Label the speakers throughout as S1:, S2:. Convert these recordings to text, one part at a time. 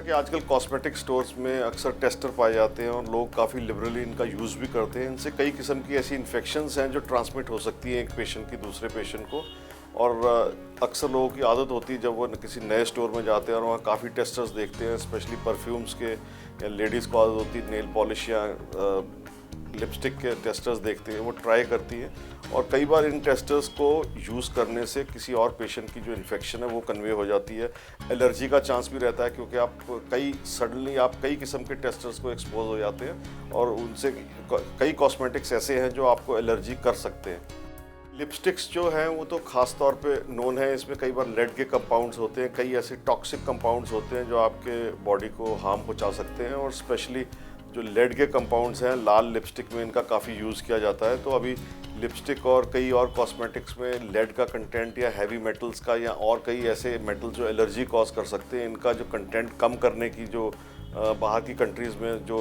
S1: कि आजकल cosmetic stores में अक्सर टेस्टर पाए जाते हैं और लोग काफ़ी लिबरली इनका यूज़ भी करते हैं। इनसे कई किस्म की ऐसी इन्फेक्शंस हैं जो ट्रांसमिट हो सकती हैं एक पेशेंट की दूसरे पेशेंट को। और अक्सर लोगों की आदत होती है जब वो किसी नए स्टोर में जाते हैं और वहाँ काफ़ी टेस्टर्स देखते हैं, स्पेशली परफ्यूम्स के, या लेडीज़ को आदत होती है नेल पॉलिश या लिपस्टिक के टेस्टर्स देखते हैं, वो ट्राई करती हैं। और कई बार इन टेस्टर्स को यूज़ करने से किसी और पेशेंट की जो इन्फेक्शन है वो कन्वे हो जाती है। एलर्जी का चांस भी रहता है क्योंकि आप कई किस्म के टेस्टर्स को एक्सपोज हो जाते हैं और उनसे कई कॉस्मेटिक्स ऐसे हैं जो आपको एलर्जी कर सकते हैं। लिपस्टिक्स जो हैं वो तो ख़ास तौर पे नोन है, इसमें कई बार लेड के कंपाउंड्स होते हैं, कई ऐसे टॉक्सिक कंपाउंड्स होते हैं जो आपके बॉडी को हार्म पहुंचा सकते हैं। और स्पेशली जो लेड के कंपाउंड्स हैं, लाल लिपस्टिक में इनका काफ़ी यूज़ किया जाता है। तो अभी लिपस्टिक और कई और कॉस्मेटिक्स में लेड का कंटेंट या हैवी मेटल्स का या और कई ऐसे मेटल जो एलर्जी कॉज कर सकते हैं, इनका जो कंटेंट कम करने की जो बाहर की कंट्रीज़ में जो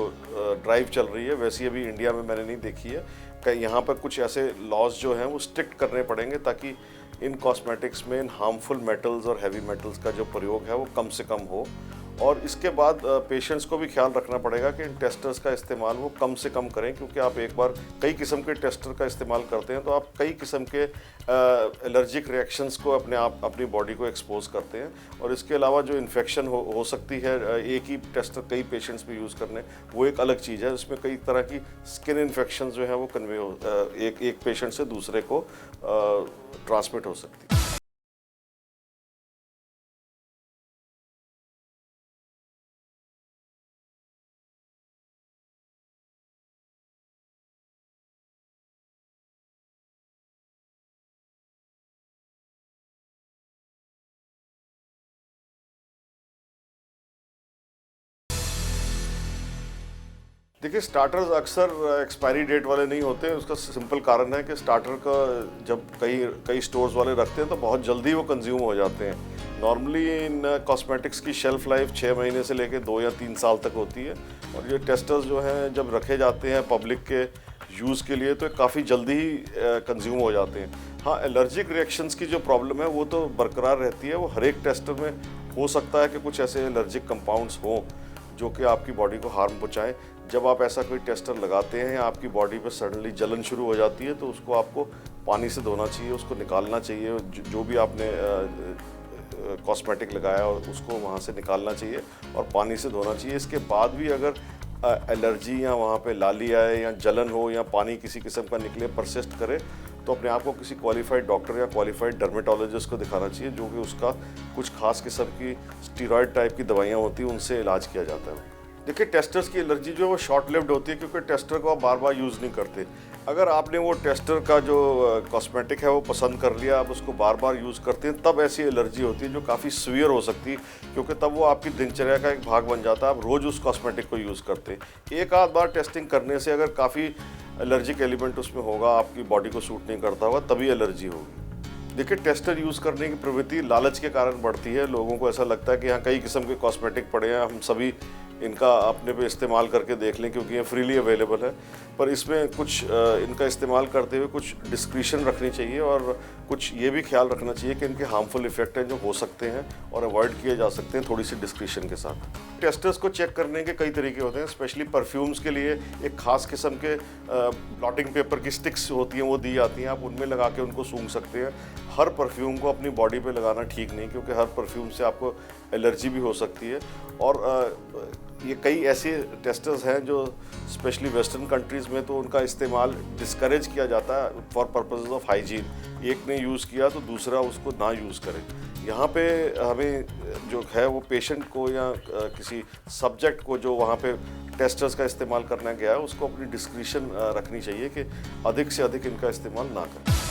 S1: ड्राइव चल रही है, वैसी अभी इंडिया में मैंने नहीं देखी है। कहीं यहाँ पर कुछ ऐसे लॉज जो हैं वो स्ट्रिक्ट करने पड़ेंगे ताकि इन कॉस्मेटिक्स में इन हार्मफुल मेटल्स और हैवी मेटल्स का जो प्रयोग है वो कम से कम हो। और इसके बाद पेशेंट्स को भी ख्याल रखना पड़ेगा कि इन टेस्टर्स का इस्तेमाल वो कम से कम करें, क्योंकि आप एक बार कई किस्म के टेस्टर का इस्तेमाल करते हैं तो आप कई किस्म के एलर्जिक रिएक्शंस को अपनी बॉडी को एक्सपोज करते हैं। और इसके अलावा जो इन्फेक्शन हो सकती है एक ही टेस्टर कई पेशेंट्स पे यूज़ करने, वो एक अलग चीज़ है। इसमें कई तरह की स्किन इन्फेक्शन जो है वो कन्वे हो एक पेशेंट से दूसरे को ट्रांसमिट हो सकती है। देखिए, स्टार्टर्स अक्सर एक्सपायरी डेट वाले नहीं होते हैं। उसका सिंपल कारण है कि स्टार्टर का जब कई स्टोर्स वाले रखते हैं तो बहुत जल्दी वो कंज्यूम हो जाते हैं। नॉर्मली इन कॉस्मेटिक्स की शेल्फ लाइफ 6 महीने से लेकर 2 या 3 साल तक होती है। और ये टेस्टर्स जो हैं जब रखे जाते हैं पब्लिक के यूज़ के लिए तो काफ़ी जल्दी ही कंज्यूम हो जाते हैं। हाँ, एलर्जिक रिएक्शंस की जो प्रॉब्लम है वो तो बरकरार रहती है। वो हर एक टेस्टर में हो सकता है कि कुछ ऐसे एलर्जिक कंपाउंड्स हों जो कि आपकी बॉडी को हार्म पहुँचाएँ। जब आप ऐसा कोई टेस्टर लगाते हैं या आपकी बॉडी पे सडनली जलन शुरू हो जाती है तो उसको आपको पानी से धोना चाहिए, उसको निकालना चाहिए। जो भी आपने कॉस्मेटिक लगाया उसको वहाँ से निकालना चाहिए और पानी से धोना चाहिए। इसके बाद भी अगर एलर्जी या वहाँ पे लाली आए या जलन हो या पानी किसी किस्म का निकले, परसिस्ट करे, तो अपने आप को किसी क्वालिफाइड डॉक्टर या क्वालिफाइड डर्मेटोलॉजिस्ट को दिखाना चाहिए, जो कि उसका कुछ खास किस्म की स्टीरॉयड टाइप की दवाइयाँ होती हैं उनसे इलाज किया जाता है। देखिए, टेस्टर्स की एलर्जी जो है वो शॉर्ट लिव्ड होती है क्योंकि टेस्टर को आप बार बार यूज़ नहीं करते। अगर आपने वो टेस्टर का जो कॉस्मेटिक है वो पसंद कर लिया, आप उसको बार बार यूज़ करते हैं, तब ऐसी एलर्जी होती है जो काफ़ी सीवियर हो सकती है, क्योंकि तब वो आपकी दिनचर्या का एक भाग बन जाता है। आप रोज़ उस कॉस्मेटिक को यूज़ करते हैं। एक आध बार टेस्टिंग करने से अगर काफ़ी एलर्जिक एलिमेंट उसमें होगा, आपकी बॉडी को सूट नहीं करता होगा, तभी एलर्जी होगी। देखिए, टेस्टर यूज़ करने की प्रवृत्ति लालच के कारण बढ़ती है। लोगों को ऐसा लगता है कि यहाँ कई किस्म के कॉस्मेटिक पड़े हैं, हम सभी इनका अपने पे इस्तेमाल करके देख लें क्योंकि ये फ्रीली अवेलेबल है। पर इसमें कुछ इनका इस्तेमाल करते हुए कुछ डिस्क्रिशन रखनी चाहिए और कुछ ये भी ख्याल रखना चाहिए कि इनके हार्मफुल इफेक्ट हैं जो हो सकते हैं और अवॉइड किए जा सकते हैं थोड़ी सी डिस्क्रिशन के साथ। टेस्टर्स को चेक करने के कई तरीके होते हैं। स्पेशली परफ्यूम्स के लिए एक खास किस्म के ब्लॉटिंग पेपर की स्टिक्स होती हैं, वो दी जाती हैं, आप उनमें लगा के उनको सूंघ सकते हैं। हर परफ्यूम को अपनी बॉडी पे लगाना ठीक नहीं, क्योंकि हर परफ्यूम से आपको एलर्जी भी हो सकती है। और ये कई ऐसे टेस्टर्स हैं जो स्पेशली वेस्टर्न कंट्रीज़ में तो उनका इस्तेमाल डिस्करेज किया जाता है फॉर पर्पसेस ऑफ हाइजीन। एक ने यूज़ किया तो दूसरा उसको ना यूज़ करे। यहाँ पे हमें जो है वो पेशेंट को या किसी सब्जेक्ट को जो वहाँ पे टेस्टर्स का इस्तेमाल करना गया है उसको अपनी डिस्क्रिशन रखनी चाहिए कि अधिक से अधिक इनका इस्तेमाल ना करें।